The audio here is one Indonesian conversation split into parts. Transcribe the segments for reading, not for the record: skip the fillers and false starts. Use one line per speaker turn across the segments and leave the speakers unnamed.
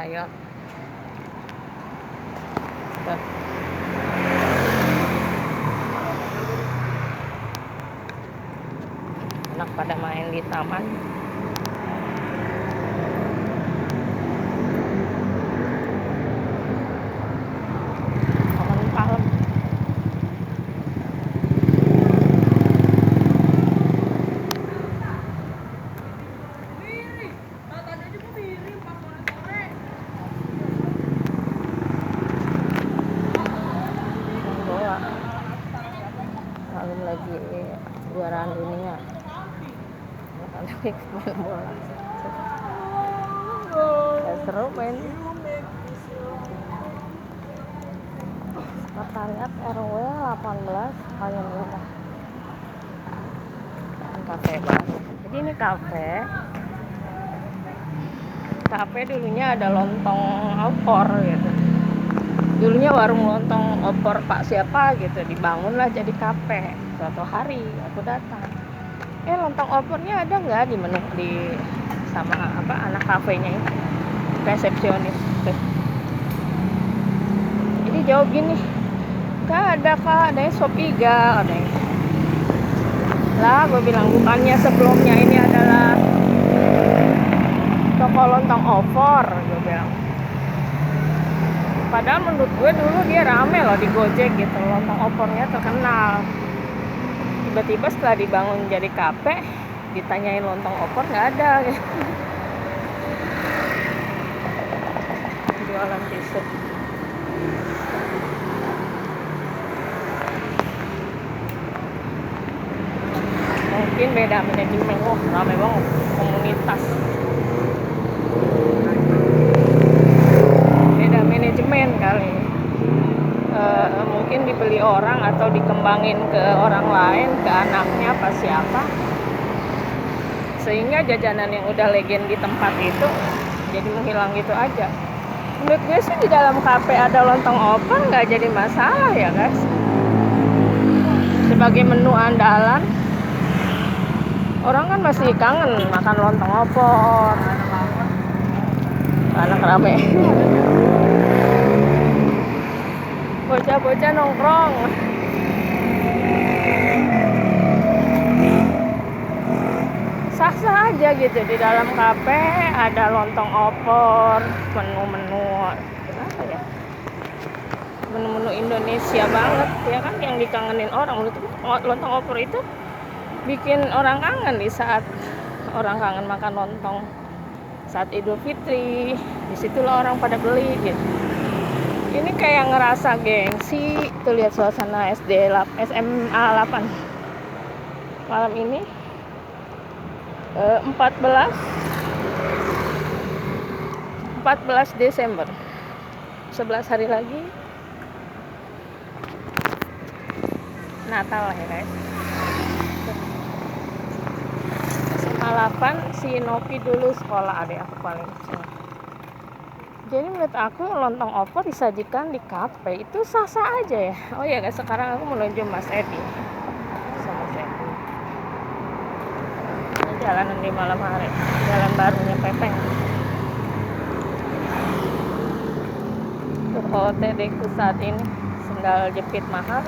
Lion. Tuh. Anak pada main di taman. Taman Palem. Bola. Lalu lagi kejuaraan dunia. Main bola. Ya, seru main. Sekretariat RW 18 Lion Indah. Kafe baru. Jadi ini kafe dulunya ada lontong opor gitu. Dulunya warung lontong opor Pak siapa gitu, dibangunlah jadi kafe. Suatu hari aku datang, lontong opornya ada nggak di menu di sama anak kafenya itu, resepsionis tuh. Jadi jawab gini, kak ada sop iga, ada yang lah. Gue bilang bukannya sebelumnya ini adalah toko lontong opor, gue bilang. Padahal menurut gue dulu dia rame loh di Gojek gitu, lontong opornya terkenal. Tiba-tiba setelah dibangun jadi kafe, ditanyain lontong opor nggak ada gitu. Jualan tisu. Mungkin beda manajemen. Rame banget komunitas. Beda manajemen kali. Mungkin dibeli orang atau dikembangin ke orang lain, ke anaknya apa siapa, sehingga jajanan yang udah legend di tempat itu jadi menghilang gitu aja. Menurut gue sih di dalam kafe ada lontong opor nggak jadi masalah ya guys, sebagai menu andalan. Orang kan masih kangen makan lontong opor. Anak rame. Bocah-bocah nongkrong. Sah-sah aja gitu, di dalam kafe ada lontong opor, menu-menu apa ya? Menu-menu Indonesia banget ya kan, yang dikangenin orang. Lontong opor itu bikin orang kangen di saat orang kangen makan lontong saat Idul Fitri. Disitulah orang pada beli gitu. Ini kayak ngerasa gengsi. Tuh lihat suasana SMA 8 malam ini. 14 Desember, 11 hari lagi Natal ya guys. SMA 8 si Novi dulu sekolah, adik aku paling kecil. Jadi menurut aku lontong opor disajikan di kafe itu sah-sah aja ya. Oh iya guys, sekarang aku menuju Mas Edi sama Mas Edi. Ini jalanan di malam hari, jalan barunya Pepeng. Tuh OOTD ku saat ini, sendal jepit mahal.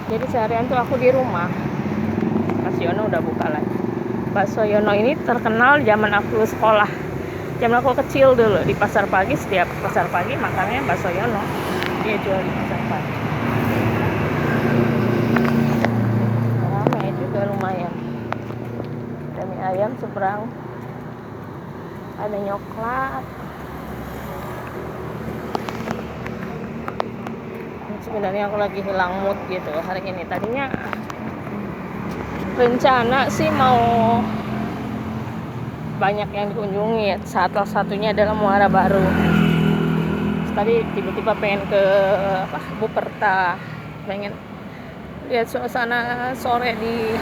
Jadi seharian tuh aku di rumah. Mas Yono udah buka lagi. Bakso Yono ini terkenal zaman aku sekolah, zaman aku kecil dulu. Di pasar pagi, setiap pasar pagi makannya bakso Yono. Dia jual di pasar pagi. Ramai juga lumayan. Ada mie ayam seberang, ada nyoklat. Sebenarnya aku lagi hilang mood gitu hari ini. Tadinya rencana sih mau banyak yang dikunjungi, salah satunya adalah Muara Baru. Tadi tiba-tiba pengen ke Buperta, pengen lihat suasana sore di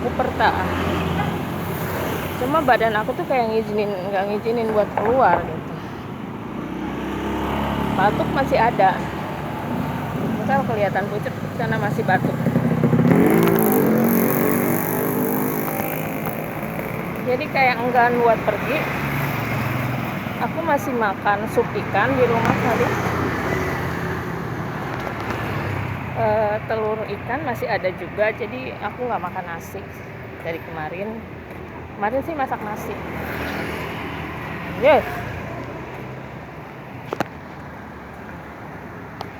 Buperta. Cuma badan aku tuh kayak nggak ngizinin buat keluar gitu. Batuk masih ada, misal kelihatan pucat karena masih batuk. Jadi kayak enggan buat pergi. Aku masih makan sup ikan di rumah tadi. Telur ikan masih ada juga, jadi aku nggak makan nasi dari kemarin sih masak nasi. Yes,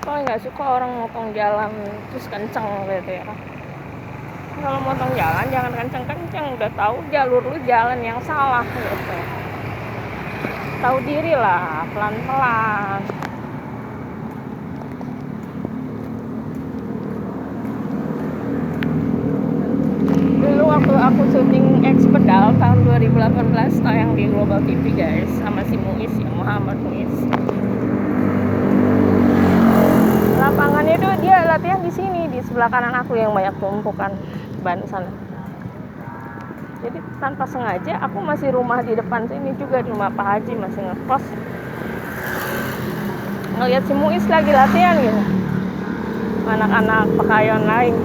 kalau nggak suka orang motong jalan terus kenceng gitu ya. Kalau motong jalan jangan kenceng-kenceng, udah tahu jalur lu jalan yang salah gitu. Tahu diri lah, pelan-pelan. Dulu waktu aku syuting X Pedal tahun 2018 tayang di Global TV guys, sama si Muiz ya, Muhammad Muiz. Lapangannya itu dia latihan di sini, di sebelah kanan aku yang banyak tumpukan ban sana. Jadi tanpa sengaja aku masih rumah di depan sini juga, di rumah Pak Haji masih ngekos. Ngeliat si Muiz lagi latihan gitu. Anak-anak Pekayon lain.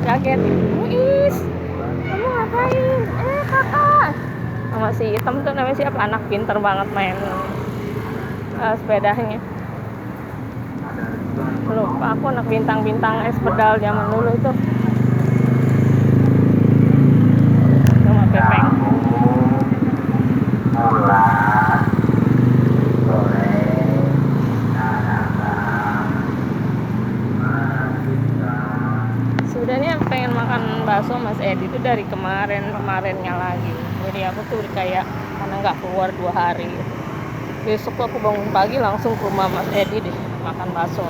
Kaget, Muiz, kamu ngapain? Kakak, sama si hitam tuh namanya siapa? Anak pinter banget main sepedanya. Lupa aku anak bintang-bintang es pedal zaman dulu itu. Sama Pepeng. Sebenarnya pengen makan bakso Mas Edi itu dari kemarinnya lagi. Jadi aku tuh kayak karena nggak keluar 2 hari. Besok aku bangun pagi langsung ke rumah Mas Edi deh makan bakso.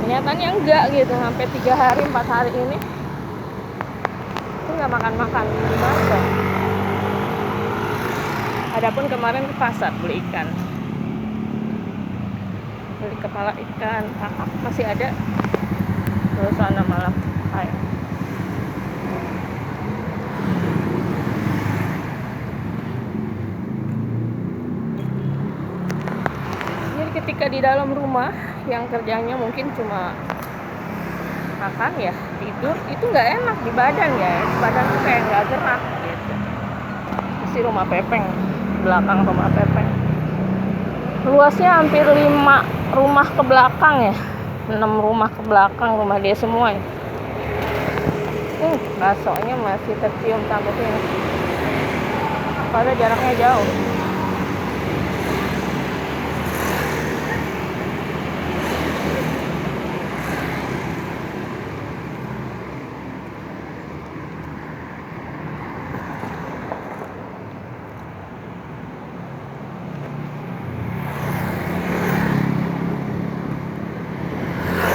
Kenyataannya enggak gitu, sampai 3 hari 4 hari ini aku nggak makan bakso. Adapun kemarin ke pasar beli ikan, beli kepala ikan, kakak masih ada. Terus sana malam kayak jadi ketika di dalam rumah yang kerjanya mungkin cuma makan ya tidur, itu nggak enak di badan ya, badan tuh kayak nggak gerak gitu. Di rumah Pepeng, belakang rumah Pepeng luasnya hampir 5 rumah ke belakang ya, 6 rumah ke belakang rumah dia semua ya. Baksonya masih tercium sampai sini, padahal jaraknya jauh.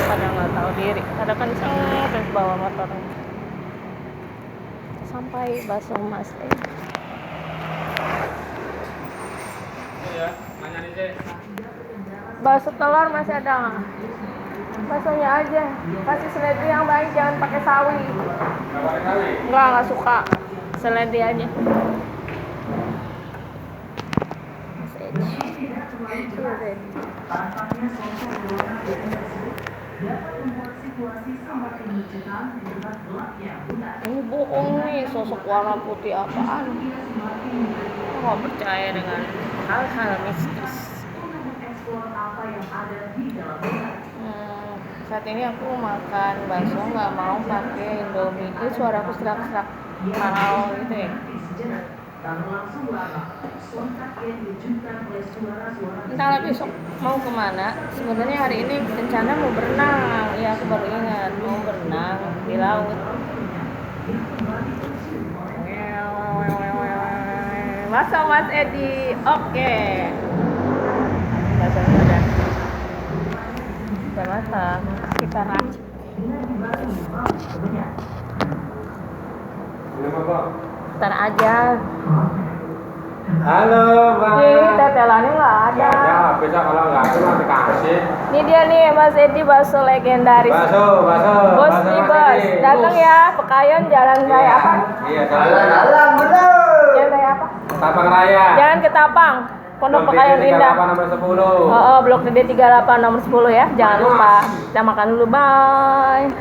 Pada nggak tahu diri, pada kenceng terus bawa motor. Sampai bakso Mas bakso telur masih ada nggak? Baksonya aja, kasih seledri yang baik, jangan pakai sawi. Nggak suka, seledri aja. Ini bohong nih, sosok warna putih apaan? Aku nggak percaya dengan hal-hal mistis. Saat ini aku makan bakso nggak mau pakai Indomie. Ini suaraku serak-serak kalau gitu ya. Entah lah besok mau kemana. Sebenarnya hari ini rencana mau berenang. Ya aku baru ingat mau berenang di laut. Bakso Mas Edi, oke. Bakso udah masak, kita racik. Ntar aja.
Halo, Bang.
Tetelannya nggak ada.
Ya, besok kalau nggak ada nanti kasih.
Ini dia nih Mas Edi, bakso legendaris.
Bakso.
Bos nih bos, datang ya, Pekayon Jalan Raya apa?
Iya, jalan bener.
Jalan Raya apa?
Tapang Raya.
Jalan Ketapang, Pondok Pekayon Indah.
Nomor 10.
Blok DD 38 nomor 10 ya. Jangan lupa. Kita makan dulu, bye.